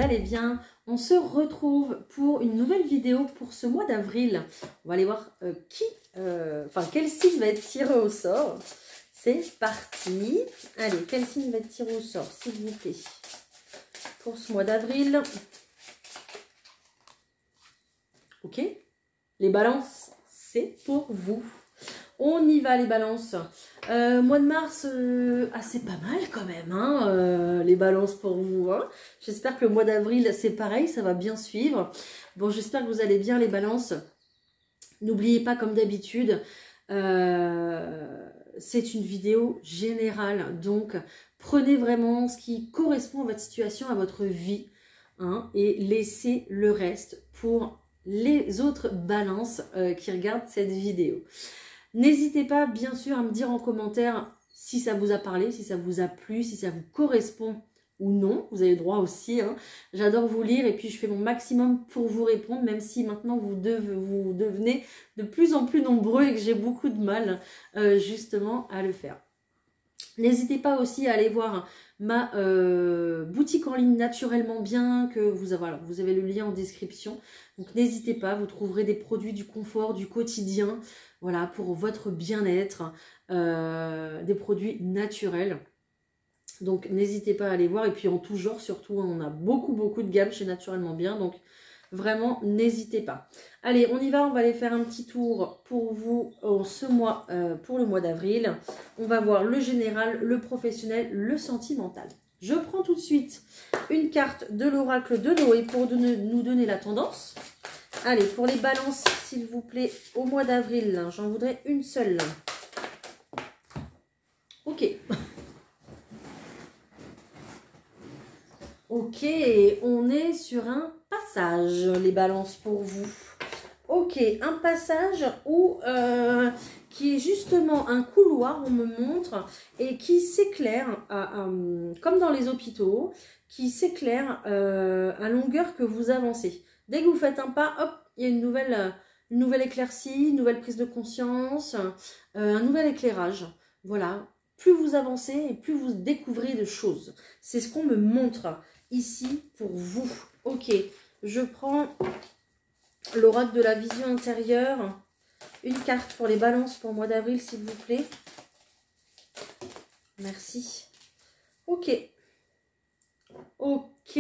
allez bien. On se retrouve pour une nouvelle vidéo pour ce mois d'avril. On va aller voir quel signe va être tiré au sort. C'est parti. Allez, quel signe va être tiré au sort, s'il vous plaît, pour ce mois d'avril. Ok, les balances, c'est pour vous. On y va les balances. Mois de mars, c'est pas mal quand même, hein, les balances pour vous. Hein. J'espère que le mois d'avril, c'est pareil, ça va bien suivre. Bon, j'espère que vous allez bien les balances. N'oubliez pas, comme d'habitude, c'est une vidéo générale. Donc, prenez vraiment ce qui correspond à votre situation, à votre vie, hein, et laissez le reste pour les autres balances qui regardent cette vidéo. N'hésitez pas, bien sûr, à me dire en commentaire si ça vous a parlé, si ça vous a plu, si ça vous correspond ou non. Vous avez le droit aussi. Hein. J'adore vous lire et puis je fais mon maximum pour vous répondre, même si maintenant vous devenez de plus en plus nombreux et que j'ai beaucoup de mal justement à le faire. N'hésitez pas aussi à aller voir ma boutique en ligne Naturellement Bien, que vous avez le lien en description. Donc n'hésitez pas, vous trouverez des produits du confort, du quotidien, voilà, pour votre bien-être, des produits naturels. Donc n'hésitez pas à aller voir, et puis en tout genre surtout, on a beaucoup de gammes chez Naturellement Bien, donc vraiment n'hésitez pas. Allez, on y va, on va aller faire un petit tour pour vous ce mois, pour le mois d'avril. On va voir le général, le professionnel, le sentimental. Je prends tout de suite une carte de l'oracle de Noé pour nous donner la tendance. Allez, pour les balances, s'il vous plaît, au mois d'avril, j'en voudrais une seule. Ok. Ok, on est sur un passage, les balances pour vous. Ok, un passage où, qui est justement un couloir, on me montre, et qui s'éclaire, comme dans les hôpitaux, qui s'éclaire à longueur que vous avancez. Dès que vous faites un pas, hop, il y a une nouvelle éclaircie, une nouvelle prise de conscience, un nouvel éclairage. Voilà, plus vous avancez et plus vous découvrez de choses. C'est ce qu'on me montre ici pour vous. Ok, je prends l'oracle de la vision intérieure. Une carte pour les balances pour le mois d'avril, s'il vous plaît. Merci. Ok. Ok.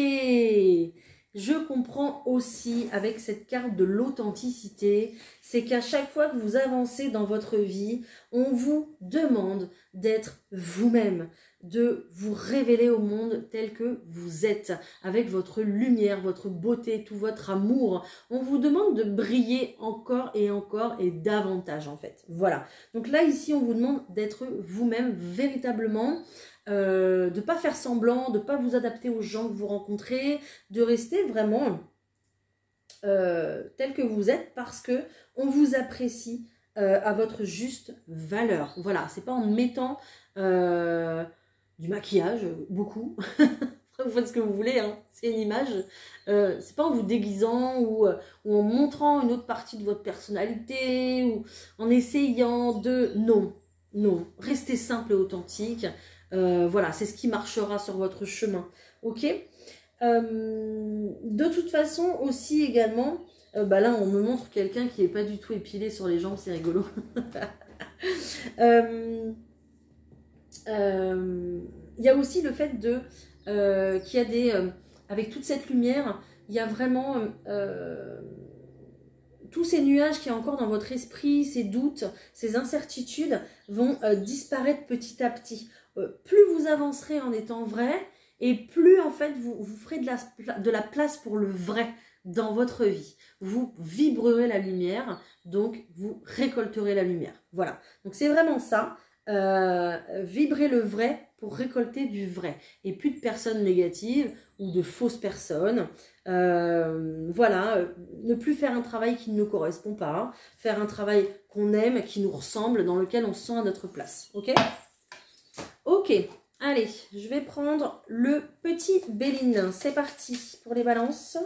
Je comprends aussi avec cette carte de l'authenticité, c'est qu'à chaque fois que vous avancez dans votre vie, on vous demande d'être vous-même, de vous révéler au monde tel que vous êtes, avec votre lumière, votre beauté, tout votre amour. On vous demande de briller encore et davantage en fait. Voilà. Donc là, ici, on vous demande d'être vous-même véritablement. De ne pas faire semblant, de ne pas vous adapter aux gens que vous rencontrez, de rester vraiment tel que vous êtes parce que on vous apprécie à votre juste valeur. Voilà, c'est pas en mettant du maquillage, beaucoup, vous faites ce que vous voulez, hein, c'est une image, c'est pas en vous déguisant ou en montrant une autre partie de votre personnalité ou en essayant de... Non, restez simple et authentique. Voilà, c'est ce qui marchera sur votre chemin. Ok. De toute façon, aussi également, là, on me montre quelqu'un qui n'est pas du tout épilé sur les jambes, c'est rigolo. Il y a aussi le fait de qu'il y a des... avec toute cette lumière, il y a vraiment... tous ces nuages qui y a encore dans votre esprit, ces doutes, ces incertitudes vont disparaître petit à petit. Plus vous avancerez en étant vrai, et plus en fait vous ferez de la place pour le vrai dans votre vie. Vous vibrerez la lumière, donc vous récolterez la lumière. Voilà, donc c'est vraiment ça. Vibrer le vrai pour récolter du vrai. Et plus de personnes négatives ou de fausses personnes. Voilà, ne plus faire un travail qui ne nous correspond pas. Faire un travail qu'on aime, qui nous ressemble, dans lequel on se sent à notre place. Ok ? Ok, allez, je vais prendre le petit Béline. C'est parti pour les balances.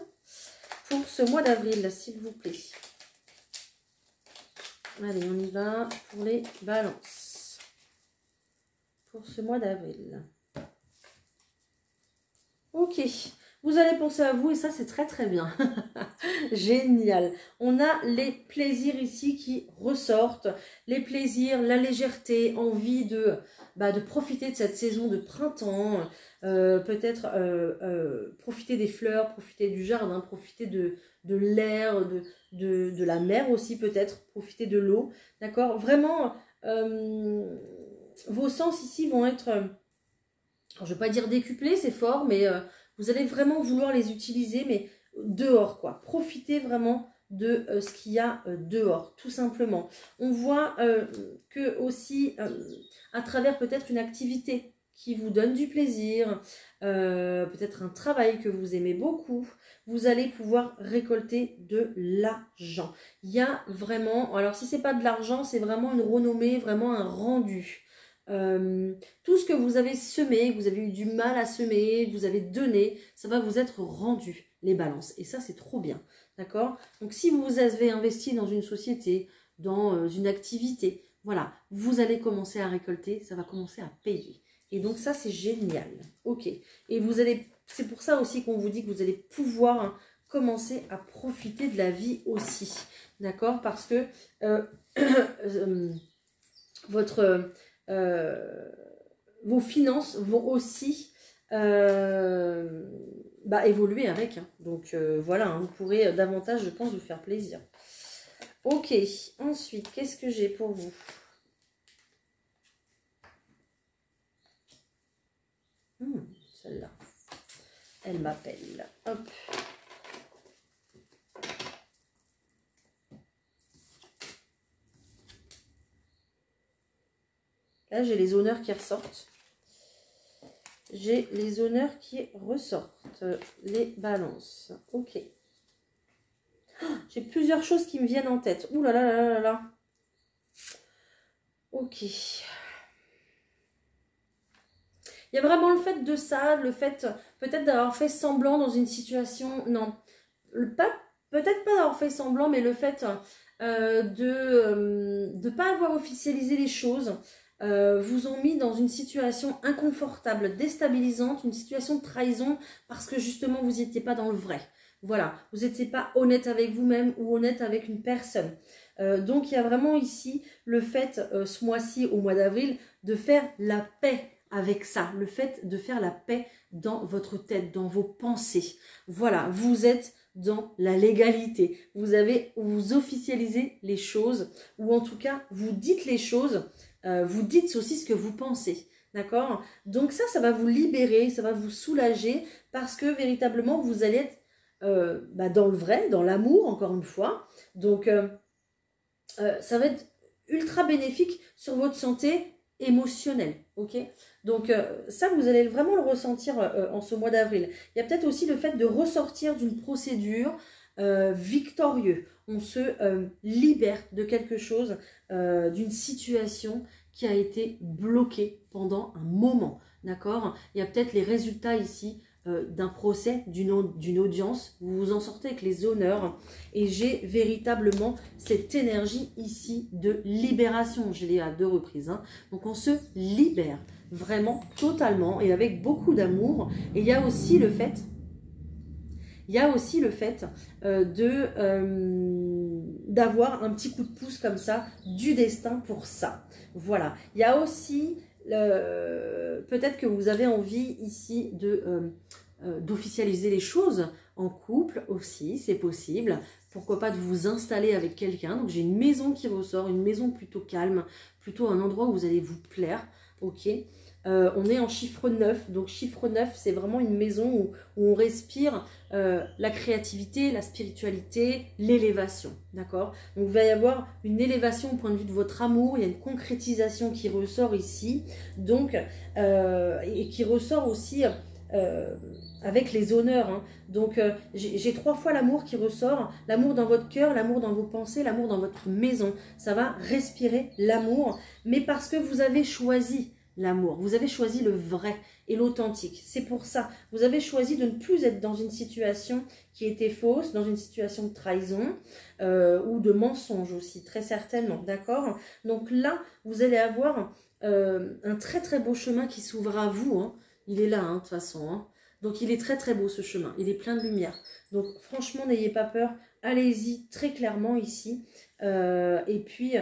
Pour ce mois d'avril, s'il vous plaît. Allez, on y va pour les balances. Pour ce mois d'avril. Ok, Vous allez penser à vous et ça, c'est très très bien. Génial. On a les plaisirs ici qui ressortent. Les plaisirs, la légèreté, envie de profiter de cette saison de printemps. Peut-être profiter des fleurs, profiter du jardin, profiter de l'air, de la mer aussi peut-être, profiter de l'eau. D'accord? Vraiment, vos sens ici vont être, je ne vais pas dire décuplés, c'est fort, mais vous allez vraiment vouloir les utiliser, mais dehors, quoi. Profitez vraiment de ce qu'il y a dehors, tout simplement. On voit que aussi, à travers peut-être une activité qui vous donne du plaisir, peut-être un travail que vous aimez beaucoup, vous allez pouvoir récolter de l'argent. Il y a vraiment, alors si c'est pas de l'argent, c'est vraiment une renommée, vraiment un rendu. Tout ce que vous avez semé, que vous avez eu du mal à semer, que vous avez donné, ça va vous être rendu, les balances. Et ça, c'est trop bien, d'accord? Donc, si vous avez investi dans une société, dans une activité, voilà, vous allez commencer à récolter, ça va commencer à payer. Et donc, ça, c'est génial, ok? Et vous allez, c'est pour ça aussi qu'on vous dit que vous allez pouvoir commencer à profiter de la vie aussi, d'accord? Parce que vos finances vont aussi évoluer avec. Hein. Donc voilà, hein, vous pourrez davantage, je pense, vous faire plaisir. Ok, ensuite, qu'est-ce que j'ai pour vous? Celle-là, elle m'appelle. Hop. Là, j'ai les honneurs qui ressortent. J'ai les honneurs qui ressortent. Les balances. Ok. Oh, j'ai plusieurs choses qui me viennent en tête. Ouh là là là là là. Ok. Il y a vraiment le fait de ça, le fait peut-être d'avoir fait semblant dans une situation... Non, peut-être pas d'avoir fait semblant, mais le fait de ne pas avoir officialisé les choses... vous ont mis dans une situation inconfortable, déstabilisante, une situation de trahison parce que justement vous n'étiez pas dans le vrai. Voilà, vous n'étiez pas honnête avec vous-même ou honnête avec une personne. Donc il y a vraiment ici le fait, ce mois-ci, au mois d'avril, de faire la paix avec ça. Le fait de faire la paix dans votre tête, dans vos pensées. Voilà, vous êtes dans la légalité. Vous officialisez les choses ou en tout cas vous dites les choses. Vous dites aussi ce que vous pensez, d'accord? Donc ça va vous libérer, ça va vous soulager parce que véritablement vous allez être dans le vrai, dans l'amour, encore une fois. Donc ça va être ultra bénéfique sur votre santé émotionnelle, ok? Donc ça, vous allez vraiment le ressentir en ce mois d'avril. Il y a peut-être aussi le fait de ressortir d'une procédure victorieux. On se libère de quelque chose, d'une situation qui a été bloquée pendant un moment, d'accord? Il y a peut-être les résultats ici d'un procès, d'une audience, vous vous en sortez avec les honneurs et j'ai véritablement cette énergie ici de libération, je l'ai à 2 reprises, hein. Donc on se libère vraiment totalement et avec beaucoup d'amour et il y a aussi le fait d'avoir un petit coup de pouce comme ça du destin pour ça. Voilà, il y a aussi peut-être que vous avez envie ici d'officialiser les choses en couple aussi, c'est possible. Pourquoi pas de vous installer avec quelqu'un. Donc j'ai une maison qui ressort, une maison plutôt calme, plutôt un endroit où vous allez vous plaire, ok. On est en chiffre 9, donc chiffre 9, c'est vraiment une maison où on respire la créativité, la spiritualité, l'élévation, d'accord? Donc il va y avoir une élévation au point de vue de votre amour, il y a une concrétisation qui ressort ici, donc, et qui ressort aussi avec les honneurs, hein. Donc j'ai 3 fois l'amour qui ressort, l'amour dans votre cœur, l'amour dans vos pensées, l'amour dans votre maison, ça va respirer l'amour, mais parce que vous avez choisi l'amour, vous avez choisi le vrai et l'authentique. C'est pour ça, vous avez choisi de ne plus être dans une situation qui était fausse, dans une situation de trahison ou de mensonge aussi, très certainement, d'accord? Donc là, vous allez avoir un très très beau chemin qui s'ouvre à vous, hein. Il est là, hein, de toute façon, hein. Donc il est très très beau ce chemin, il est plein de lumière. Donc franchement, n'ayez pas peur, allez-y très clairement ici. Et puis,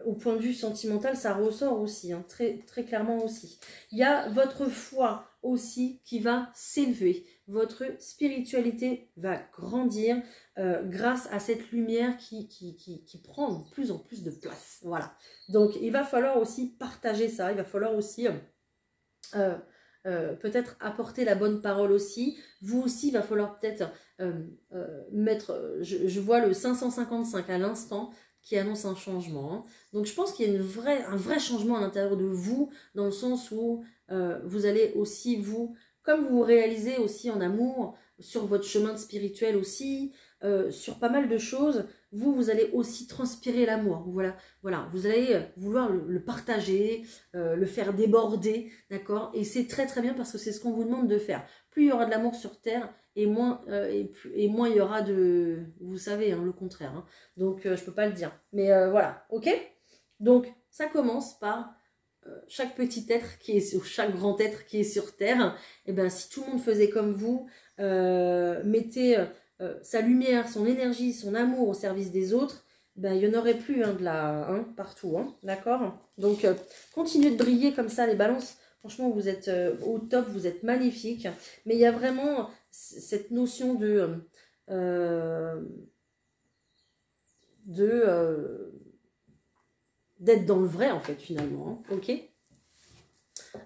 au point de vue sentimental, ça ressort aussi, hein, très, très clairement aussi. Il y a votre foi aussi qui va s'élever. Votre spiritualité va grandir grâce à cette lumière qui prend de plus en plus de place. Voilà. Donc, il va falloir aussi partager ça. Il va falloir aussi peut-être apporter la bonne parole aussi. Vous aussi, il va falloir peut-être mettre... Je vois le 555 à l'instant qui annonce un changement. Hein. Donc, je pense qu'il y a un vrai changement à l'intérieur de vous, dans le sens où vous allez aussi, vous, comme vous vous réalisez aussi en amour, sur votre chemin spirituel aussi, sur pas mal de choses, vous allez aussi transpirer l'amour. Voilà, vous allez vouloir le partager, le faire déborder, d'accord? Et c'est très très bien parce que c'est ce qu'on vous demande de faire. Plus il y aura de l'amour sur Terre, et moins il y aura de... Vous savez, hein, le contraire. Hein. Donc, je peux pas le dire. Mais voilà, ok? Donc, ça commence par chaque petit être qui est sur chaque grand être qui est sur Terre. Et ben, si tout le monde faisait comme vous, mettez sa lumière, son énergie, son amour au service des autres, ben, il n'y en aurait plus hein, partout. Hein, d'accord? Donc, continuez de briller comme ça, les balances. Franchement, vous êtes au top, vous êtes magnifiques. Mais il y a vraiment cette notion d'être dans le vrai, en fait, finalement. Hein, ok?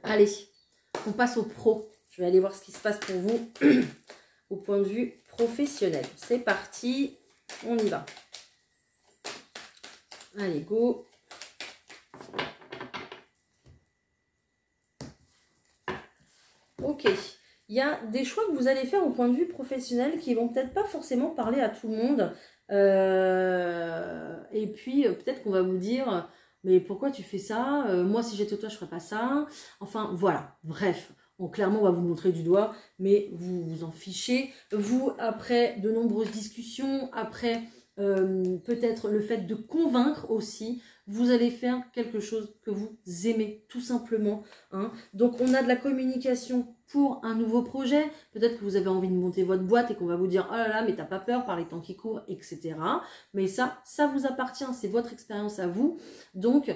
Allez, on passe au pro. Je vais aller voir ce qui se passe pour vous au point de vue professionnel. C'est parti, on y va. Allez, go. Ok, il y a des choix que vous allez faire au point de vue professionnel qui vont peut-être pas forcément parler à tout le monde. Et puis, peut-être qu'on va vous dire, mais pourquoi tu fais ça? Moi, si j'étais toi, je ferais pas ça. Enfin, voilà, bref. Bon, clairement, on va vous montrer du doigt, mais vous vous en fichez. Vous, après de nombreuses discussions, après peut-être le fait de convaincre aussi, vous allez faire quelque chose que vous aimez, tout simplement. Hein. Donc, on a de la communication pour un nouveau projet. Peut-être que vous avez envie de monter votre boîte et qu'on va vous dire « Oh là là, mais t'as pas peur par les temps qui courent, etc. » Mais ça vous appartient, c'est votre expérience à vous. Donc,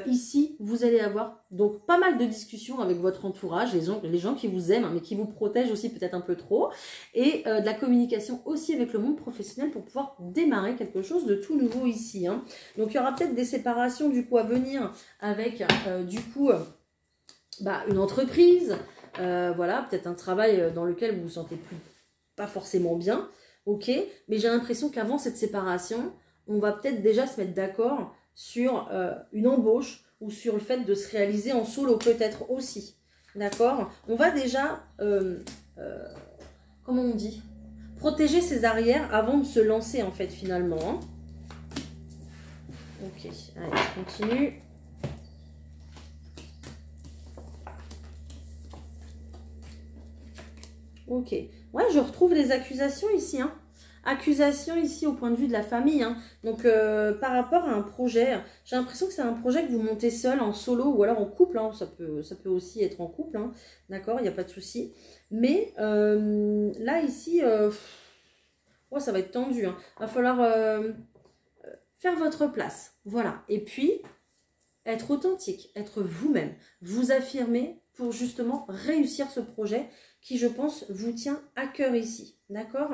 ici, vous allez avoir donc pas mal de discussions avec votre entourage, les gens qui vous aiment, hein, mais qui vous protègent aussi peut-être un peu trop. Et de la communication aussi avec le monde professionnel pour pouvoir démarrer quelque chose de tout nouveau ici. Hein. Donc, il y aura peut-être des séparations du coup à venir avec une entreprise, voilà, peut-être un travail dans lequel vous vous sentez pas forcément bien, ok, mais j'ai l'impression qu'avant cette séparation, on va peut-être déjà se mettre d'accord sur une embauche ou sur le fait de se réaliser en solo peut-être aussi, d'accord? On va déjà, comment on dit? Protéger ses arrières avant de se lancer en fait finalement. Hein. Ok, allez, je continue. Ok. Ouais, je retrouve les accusations ici. Hein. Accusations ici au point de vue de la famille. Hein. Donc, par rapport à un projet, j'ai l'impression que c'est un projet que vous montez seul, en solo ou alors en couple. Hein. Ça peut aussi être en couple. Hein. D'accord, il n'y a pas de souci. Mais là, ici, ouais, ça va être tendu. Hein. Va falloir faire votre place. Voilà. Et puis, être authentique, être vous-même, vous affirmer pour justement réussir ce projet qui, je pense, vous tient à cœur ici. D'accord?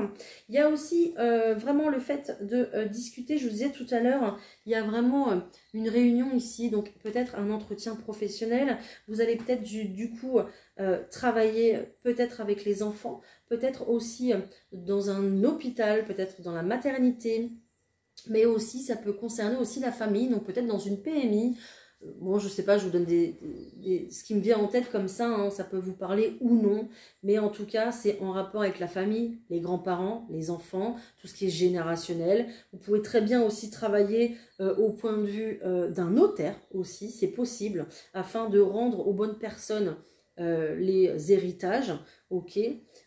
Il y a aussi vraiment le fait de discuter, je vous disais tout à l'heure, il y a vraiment une réunion ici, donc peut-être un entretien professionnel. Vous allez peut-être du coup travailler peut-être avec les enfants, peut-être aussi dans un hôpital, peut-être dans la maternité, mais aussi ça peut concerner aussi la famille, donc peut-être dans une PMI. Bon, je sais pas, je vous donne ce qui me vient en tête comme ça, hein, ça peut vous parler ou non, mais en tout cas, c'est en rapport avec la famille, les grands-parents, les enfants, tout ce qui est générationnel. Vous pouvez très bien aussi travailler au point de vue d'un notaire aussi, c'est possible, afin de rendre aux bonnes personnes les héritages, ok,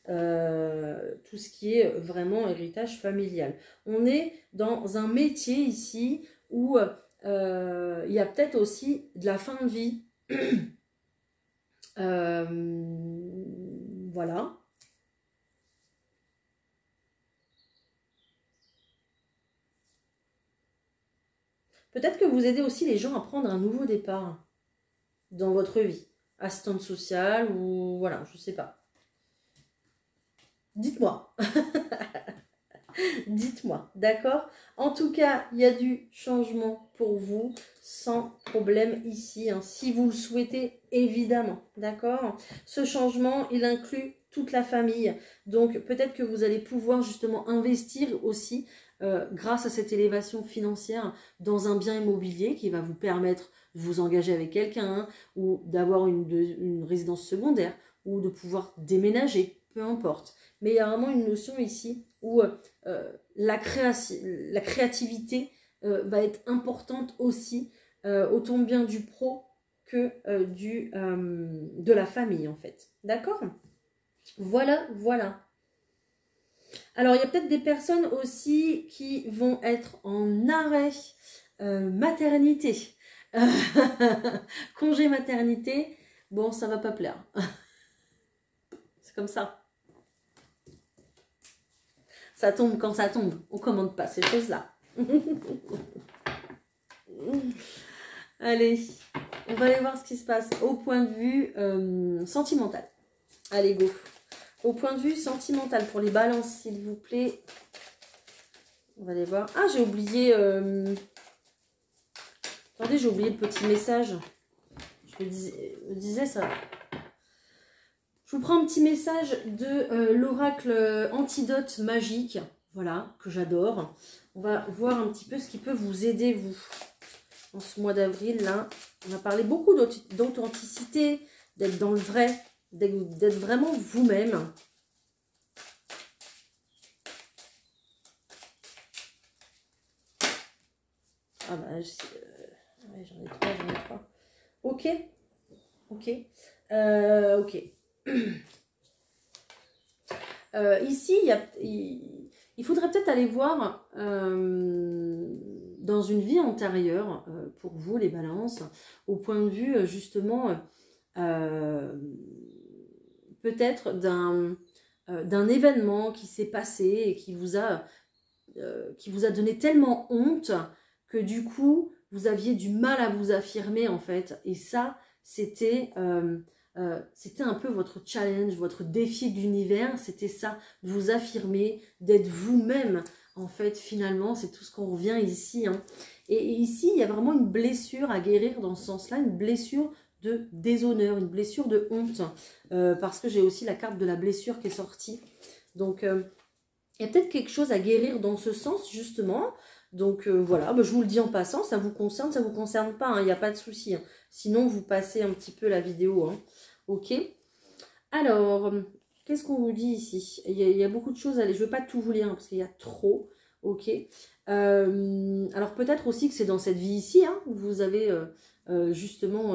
tout ce qui est vraiment héritage familial. On est dans un métier ici où il y a peut-être aussi de la fin de vie, Voilà. Peut-être que vous aidez aussi les gens à prendre un nouveau départ dans votre vie. Assistante sociale ou voilà, je sais pas. Dites-moi. Dites-moi, d'accord? En tout cas, il y a du changement pour vous, sans problème ici, hein, si vous le souhaitez, évidemment, d'accord? Ce changement, il inclut toute la famille, donc peut-être que vous allez pouvoir justement investir aussi, grâce à cette élévation financière, dans un bien immobilier qui va vous permettre de vous engager avec quelqu'un, ou d'avoir une résidence secondaire, ou de pouvoir déménager, peu importe. Mais il y a vraiment une notion ici où la créativité va être importante aussi, autant bien du pro que de la famille en fait. D'accord? Voilà, voilà. Alors il y a peut-être des personnes aussi qui vont être en arrêt maternité. Congé maternité, bon ça va pas plaire. C'est comme ça. Ça tombe quand ça tombe. On ne commande pas ces choses-là. Allez, on va aller voir ce qui se passe au point de vue sentimental. Allez, go. Au point de vue sentimental, pour les balances, s'il vous plaît. On va aller voir. Ah, j'ai oublié... Attendez, j'ai oublié le petit message. Je me disais ça. Je vous prends un petit message de l'oracle Antidote Magique. Voilà, que j'adore. On va voir un petit peu ce qui peut vous aider, vous. En ce mois d'avril, là, on a parlé beaucoup d'authenticité, d'être dans le vrai, d'être vraiment vous-même. Ah bah, ouais, j'en ai trois. Ok, ok, ok. Ici, il faudrait peut-être aller voir dans une vie antérieure, pour vous les balances, au point de vue justement peut-être d'un événement qui s'est passé et qui vous a donné tellement honte que du coup, vous aviez du mal à vous affirmer en fait. Et ça, c'était un peu votre challenge, votre défi de l'univers, c'était ça, de vous affirmer, d'être vous-même. En fait, finalement, c'est tout ce qu'on revient ici. Hein. Et ici, il y a vraiment une blessure à guérir dans ce sens-là, une blessure de déshonneur, une blessure de honte, parce que j'ai aussi la carte de la blessure qui est sortie. Donc, il y a peut-être quelque chose à guérir dans ce sens, justement. Donc voilà, bah, je vous le dis en passant, ça vous concerne, ça vous concerne pas, hein, il n'y a pas de souci. Hein. Sinon, vous passez un petit peu la vidéo. Hein. Ok. Alors, qu'est-ce qu'on vous dit ici? Il y a beaucoup de choses à aller. Je ne veux pas tout vous lire hein, parce qu'il y a trop. Ok. Alors peut-être aussi que c'est dans cette vie ici, hein, où vous avez justement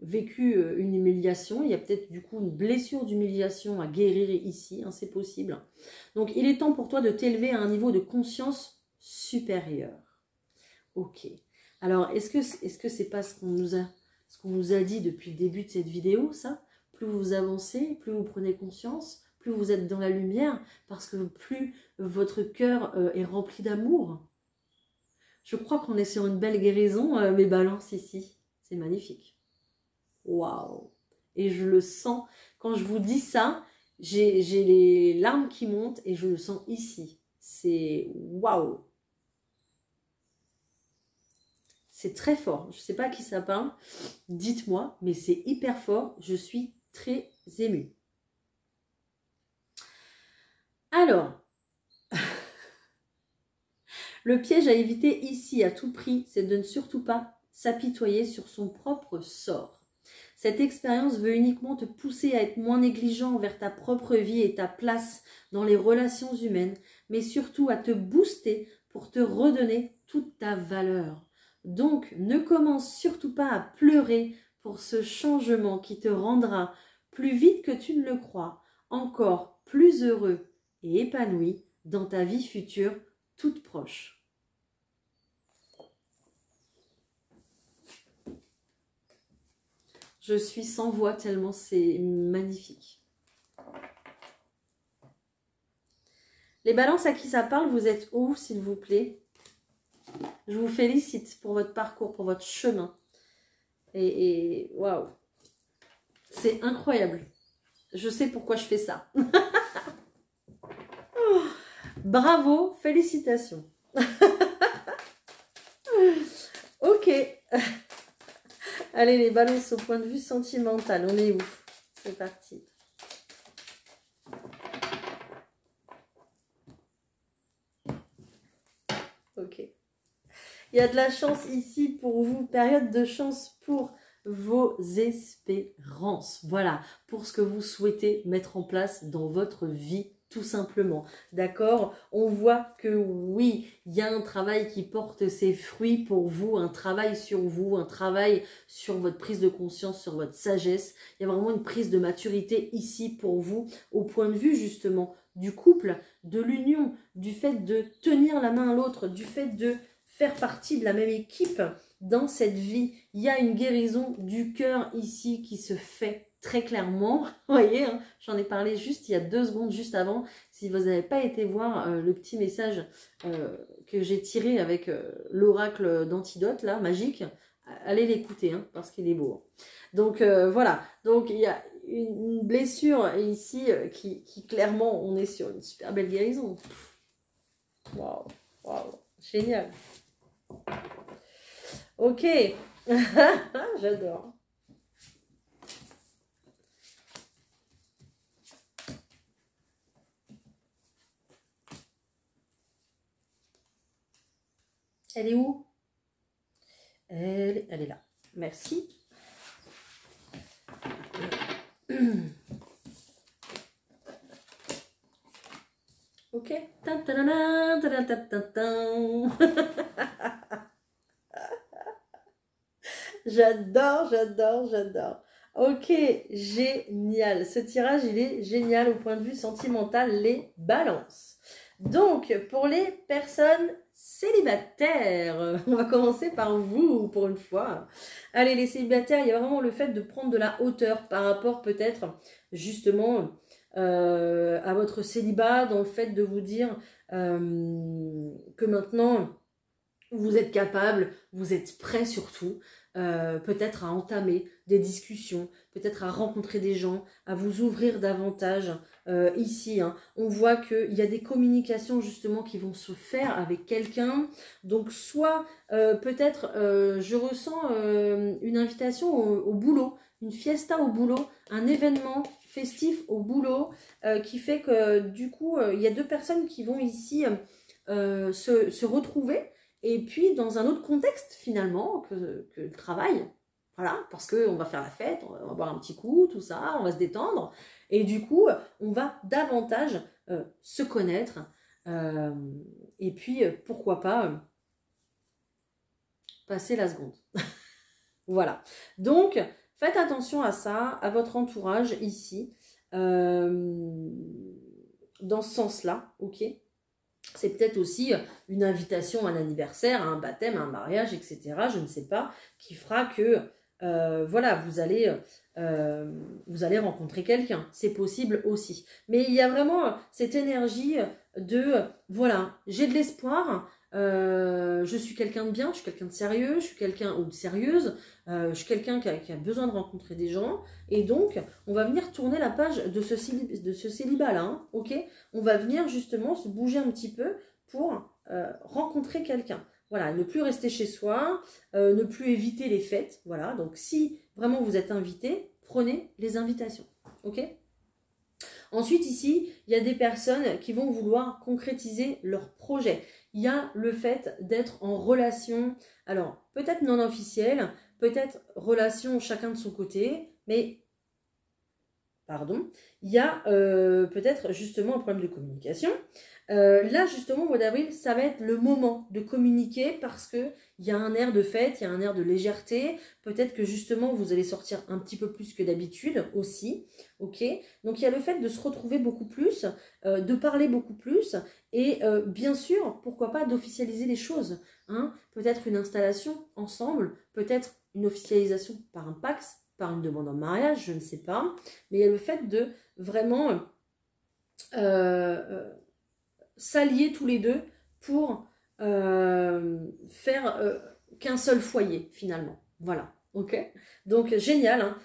vécu une humiliation. Il y a peut-être du coup une blessure d'humiliation à guérir ici, hein, c'est possible. Donc il est temps pour toi de t'élever à un niveau de conscience supérieur. Ok. Alors est-ce que c'est pas ce qu'on nous a dit depuis le début de cette vidéo, ça? Plus vous avancez, plus vous prenez conscience, plus vous êtes dans la lumière, parce que plus votre cœur est rempli d'amour. Je crois qu'on est sur une belle guérison, mes balances ici. C'est magnifique. Waouh! Et je le sens. Quand je vous dis ça, j'ai les larmes qui montent et je le sens ici. C'est waouh! C'est très fort. Je ne sais pas à qui ça parle. Dites-moi, mais c'est hyper fort. Je suis très émue. Alors, le piège à éviter ici à tout prix, c'est de ne surtout pas s'apitoyer sur son propre sort. Cette expérience veut uniquement te pousser à être moins négligent envers ta propre vie et ta place dans les relations humaines, mais surtout à te booster pour te redonner toute ta valeur. Donc, ne commence surtout pas à pleurer pour ce changement qui te rendra plus vite que tu ne le crois, encore plus heureux et épanoui dans ta vie future toute proche. Je suis sans voix tellement c'est magnifique. Les balances à qui ça parle, vous êtes où, s'il vous plaît? Je vous félicite pour votre parcours, pour votre chemin. Et waouh, c'est incroyable. Je sais pourquoi je fais ça. Bravo, félicitations. Ok. Allez, les balances au point de vue sentimental, on est où? C'est parti. Ok. Il y a de la chance ici pour vous, période de chance pour vos espérances. Voilà, pour ce que vous souhaitez mettre en place dans votre vie, tout simplement. D'accord? On voit que oui, il y a un travail qui porte ses fruits pour vous, un travail sur vous, un travail sur votre prise de conscience, sur votre sagesse. Il y a vraiment une prise de maturité ici pour vous, au point de vue justement du couple, de l'union, du fait de tenir la main à l'autre, du fait de faire partie de la même équipe dans cette vie. Il y a une guérison du cœur ici qui se fait très clairement. Vous voyez, hein, j'en ai parlé juste il y a 2 secondes, juste avant. Si vous n'avez pas été voir le petit message que j'ai tiré avec l'oracle d'antidote, là, magique, allez l'écouter, hein, parce qu'il est beau. Donc voilà, donc il y a une blessure ici qui clairement, on est sur une super belle guérison. Waouh, waouh, génial. Ok, j'adore. Elle est où? Elle est là. Merci. Ok. J'adore, j'adore, j'adore. Ok, génial. Ce tirage, il est génial au point de vue sentimental, les balances. Donc, pour les personnes célibataires, on va commencer par vous pour une fois. Allez, les célibataires, il y a vraiment le fait de prendre de la hauteur par rapport peut-être justement à votre célibat, dans le fait de vous dire que maintenant vous êtes capable, vous êtes prêt surtout, peut-être à entamer des discussions, peut-être à rencontrer des gens, à vous ouvrir davantage ici. Hein. On voit qu'il y a des communications justement qui vont se faire avec quelqu'un. Donc soit peut-être je ressens une invitation au boulot, une fiesta au boulot, un événement festif au boulot qui fait que du coup il y a 2 personnes qui vont ici se retrouver. Et puis, dans un autre contexte, finalement, que le travail. Voilà, parce qu'on va faire la fête, on va boire un petit coup, tout ça, on va se détendre. Et du coup, on va davantage se connaître. Et puis, pourquoi pas passer la seconde. Voilà. Donc, faites attention à ça, à votre entourage ici. Dans ce sens-là, ok ? C'est peut-être aussi une invitation à un anniversaire, à un baptême, à un mariage, etc. Je ne sais pas, qui fera que voilà, vous allez rencontrer quelqu'un. C'est possible aussi. Mais il y a vraiment cette énergie de voilà, j'ai de l'espoir. Je suis quelqu'un de bien, je suis quelqu'un de sérieux, je suis quelqu'un ou de sérieuse, je suis quelqu'un qui a besoin de rencontrer des gens, et donc on va venir tourner la page de ce célibat-là, hein, ok? On va venir justement se bouger un petit peu pour rencontrer quelqu'un. Voilà, ne plus rester chez soi, ne plus éviter les fêtes, voilà. Donc si vraiment vous êtes invité, prenez les invitations, ok? Ensuite, ici, il y a des personnes qui vont vouloir concrétiser leur projet. Il y a le fait d'être en relation, alors peut-être non officielle, peut-être relation chacun de son côté, mais, pardon, il y a peut-être justement un problème de communication. Là, justement, au mois d'avril, ça va être le moment de communiquer parce qu'il y a un air de fête, il y a un air de légèreté. Peut-être que justement, vous allez sortir un petit peu plus que d'habitude aussi. Ok. Donc, il y a le fait de se retrouver beaucoup plus, de parler beaucoup plus et bien sûr, pourquoi pas d'officialiser les choses. Hein. Peut-être une installation ensemble, peut-être une officialisation par un Pacs, par une demande en mariage, je ne sais pas. Mais il y a le fait de vraiment... s'allier tous les deux pour faire qu'un seul foyer finalement. Voilà, ok. Donc génial, hein.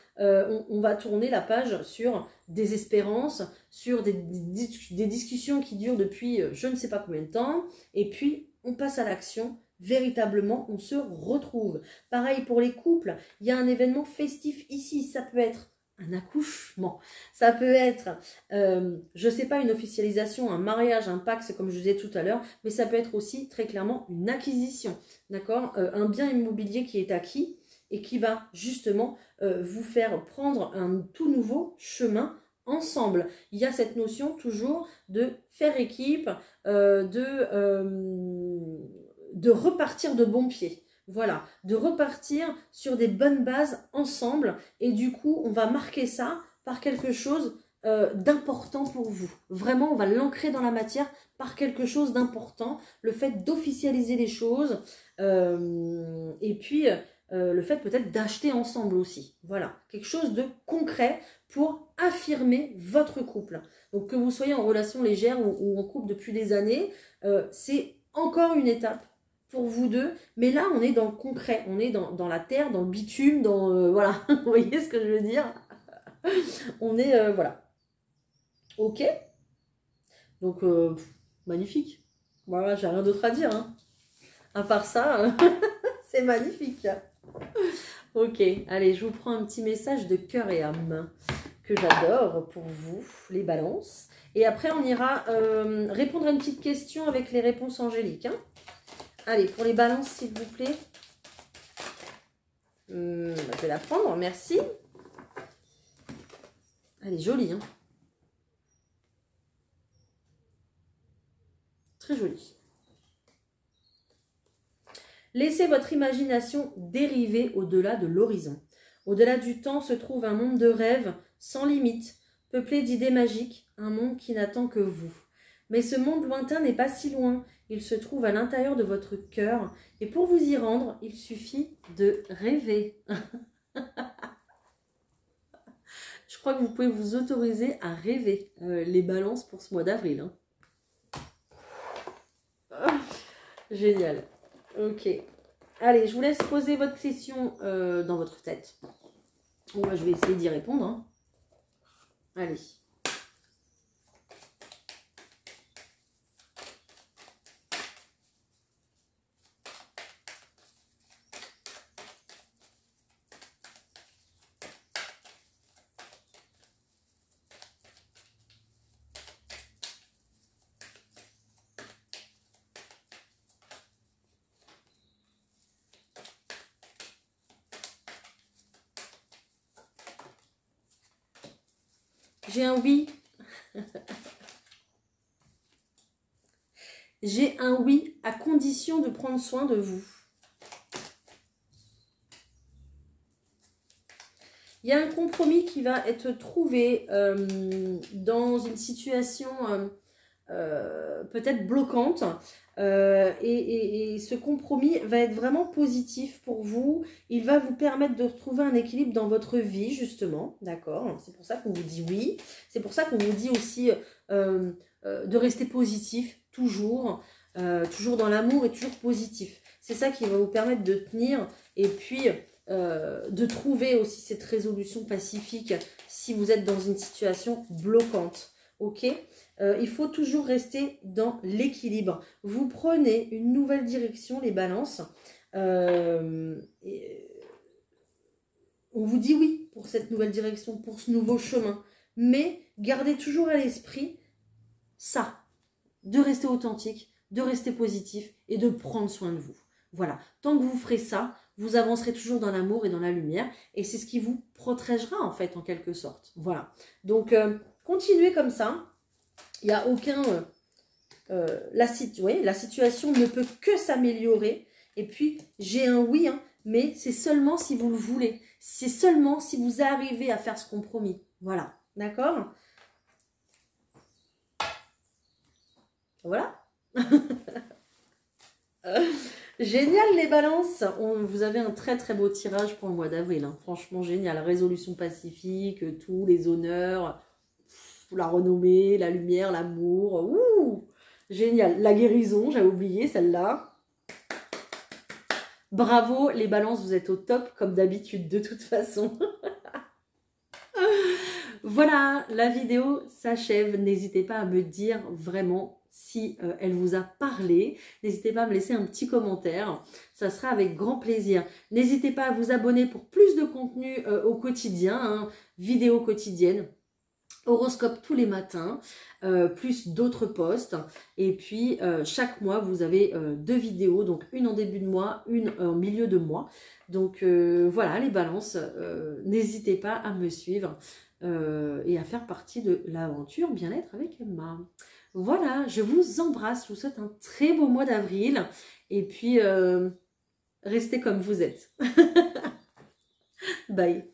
On va tourner la page sur des espérances, sur des discussions qui durent depuis je ne sais pas combien de temps, et puis on passe à l'action. Véritablement, on se retrouve. Pareil pour les couples, il y a un événement festif ici, ça peut être un accouchement, ça peut être, je ne sais pas, une officialisation, un mariage, un Pacs, comme je disais tout à l'heure, mais ça peut être aussi très clairement une acquisition, d'accord, un bien immobilier qui est acquis et qui va justement vous faire prendre un tout nouveau chemin ensemble. Il y a cette notion toujours de faire équipe, de repartir de bon pied. Voilà, de repartir sur des bonnes bases ensemble. Et du coup, on va marquer ça par quelque chose d'important pour vous. Vraiment, on va l'ancrer dans la matière par quelque chose d'important. Le fait d'officialiser les choses. Et puis, le fait peut-être d'acheter ensemble aussi. Voilà, quelque chose de concret pour affirmer votre couple. Donc, que vous soyez en relation légère ou en couple depuis des années, c'est encore une étape pour vous deux, mais là on est dans le concret, on est dans la terre, dans le bitume, dans voilà, vous voyez ce que je veux dire. On est voilà, ok. Donc magnifique. Voilà, j'ai rien d'autre à dire, hein. À part ça, c'est magnifique. Ok, allez, je vous prends un petit message de cœur et âme que j'adore pour vous, les balances. Et après on ira répondre à une petite question avec les réponses angéliques, hein. Allez, pour les balances, s'il vous plaît. Je vais la prendre, merci. Elle est jolie, hein. Très jolie. Laissez votre imagination dériver au-delà de l'horizon. Au-delà du temps se trouve un monde de rêves sans limite, peuplé d'idées magiques, un monde qui n'attend que vous. Mais ce monde lointain n'est pas si loin. Il se trouve à l'intérieur de votre cœur. Et pour vous y rendre, il suffit de rêver. Je crois que vous pouvez vous autoriser à rêver les balances pour ce mois d'avril, hein. Génial. Ok. Allez, je vous laisse poser votre question dans votre tête. Moi, je vais essayer d'y répondre, hein. Allez. J'ai un oui. J'ai un oui à condition de prendre soin de vous. Il y a un compromis qui va être trouvé dans une situation peut-être bloquante. Et ce compromis va être vraiment positif pour vous. Il va vous permettre de retrouver un équilibre dans votre vie, justement. D'accord? C'est pour ça qu'on vous dit oui. C'est pour ça qu'on vous dit aussi de rester positif, toujours. Toujours dans l'amour et toujours positif. C'est ça qui va vous permettre de tenir et puis de trouver aussi cette résolution pacifique si vous êtes dans une situation bloquante. Ok? Il faut toujours rester dans l'équilibre. Vous prenez une nouvelle direction, les balances. On vous dit oui pour cette nouvelle direction, pour ce nouveau chemin. Mais gardez toujours à l'esprit ça, de rester authentique, de rester positif et de prendre soin de vous. Voilà, tant que vous ferez ça, vous avancerez toujours dans l'amour et dans la lumière. Et c'est ce qui vous protégera en fait, en quelque sorte. Voilà, donc continuez comme ça. Il n'y a aucun... la situation ne peut que s'améliorer. Et puis, j'ai un oui, hein, mais c'est seulement si vous le voulez. C'est seulement si vous arrivez à faire ce compromis. Voilà, d'accord? Voilà. Génial les balances. Vous avez un très très beau tirage pour le mois d'avril, hein. Franchement génial. Résolution pacifique, tous les honneurs, la renommée, la lumière, l'amour. Ouh, Génial. La guérison, j'avais oublié celle-là. Bravo, les balances, vous êtes au top, comme d'habitude, de toute façon. Voilà, la vidéo s'achève. N'hésitez pas à me dire vraiment si elle vous a parlé. N'hésitez pas à me laisser un petit commentaire. Ça sera avec grand plaisir. N'hésitez pas à vous abonner pour plus de contenu au quotidien, hein, vidéos quotidiennes. Horoscope tous les matins, plus d'autres posts. Et puis, chaque mois, vous avez 2 vidéos. Donc, une en début de mois, une en milieu de mois. Donc, voilà, les balances. N'hésitez pas à me suivre et à faire partie de l'aventure bien-être avec Emma. Voilà, je vous embrasse. Je vous souhaite un très beau mois d'avril. Et puis, restez comme vous êtes. Bye.